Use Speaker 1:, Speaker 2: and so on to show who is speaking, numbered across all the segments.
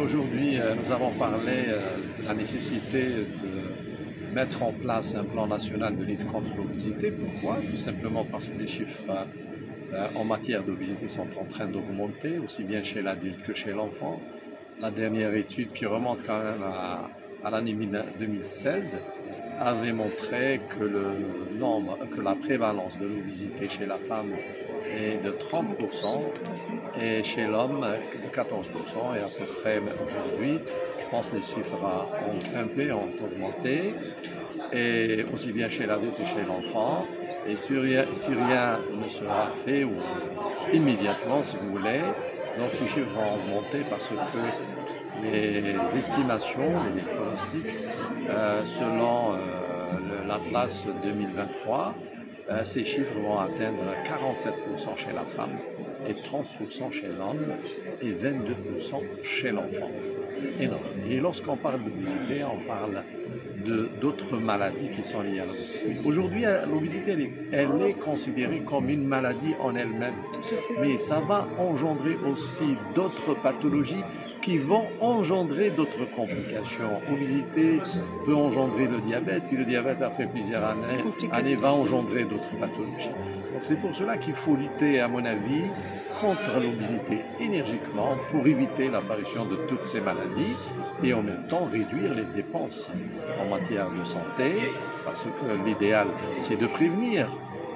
Speaker 1: aujourd'hui, nous avons parlé de la nécessité de mettre en place un plan national de lutte contre l'obésité. Pourquoi? Tout simplement parce que les chiffres en matière d'obésité sont en train d'augmenter, aussi bien chez l'adulte que chez l'enfant. La dernière étude, qui remonte quand même à l'année 2016, avait montré que la prévalence de l'obésité chez la femme est de 30% et chez l'homme de 14%. Et à peu près aujourd'hui, je pense que les chiffres ont grimpé, ont augmenté, et aussi bien chez l'adulte que chez l'enfant. Et si rien ne sera fait, ou immédiatement si vous voulez, donc ces chiffres vont augmenter parce que les estimations, les pronostics, selon l'Atlas 2023, ces chiffres vont atteindre 47% chez la femme et 30% chez l'homme et 22% chez l'enfant. C'est énorme. Et lorsqu'on parle d'obésité, on parle d'autres maladies qui sont liées à l'obésité. Aujourd'hui, l'obésité, elle est considérée comme une maladie en elle-même, mais ça va engendrer aussi d'autres pathologies qui vont engendrer d'autres complications. L'obésité peut engendrer le diabète, et le diabète, après plusieurs années va engendrer d'autres pathologies. Donc c'est pour cela qu'il faut lutter, à mon avis, contre l'obésité énergiquement pour éviter l'apparition de toutes ces maladies et en même temps réduire les dépenses en matière de santé, parce que l'idéal, c'est de prévenir.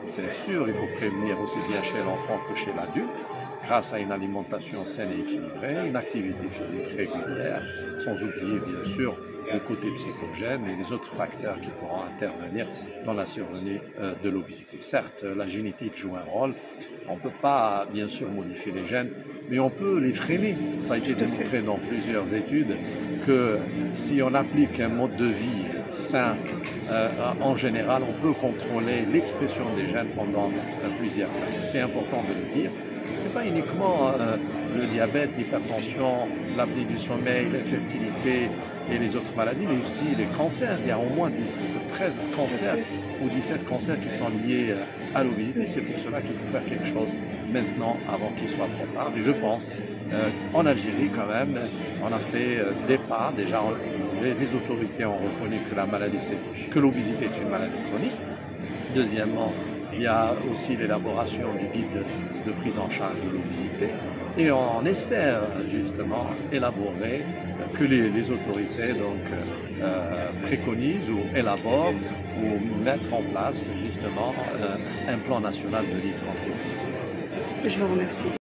Speaker 1: C'est sûr, il faut prévenir aussi bien chez l'enfant que chez l'adulte, grâce à une alimentation saine et équilibrée, une activité physique régulière, sans oublier bien sûr le côté psychogène et les autres facteurs qui pourront intervenir dans la survenue de l'obésité. Certes, la génétique joue un rôle, on ne peut pas bien sûr modifier les gènes, mais on peut les freiner. Ça a été démontré dans plusieurs études que si on applique un mode de vie sain, en général, on peut contrôler l'expression des gènes pendant plusieurs années. C'est important de le dire. Ce n'est pas uniquement le diabète, l'hypertension, l'apnée du sommeil, l'infertilité et les autres maladies, mais aussi les cancers. Il y a au moins 13 cancers ou 17 cancers qui sont liés à l'obésité. C'est pour cela qu'il faut faire quelque chose maintenant avant qu'il soit trop tard. Et je pense, en Algérie quand même, on a fait des pas. Déjà, les autorités ont reconnu que l'obésité est une maladie chronique. Deuxièmement, il y a aussi l'élaboration du guide de prise en charge de l'obésité et on espère justement élaborer que les autorités préconisent ou élaborent ou mettre en place justement un plan national de lutte contre l'obésité.
Speaker 2: Je vous remercie.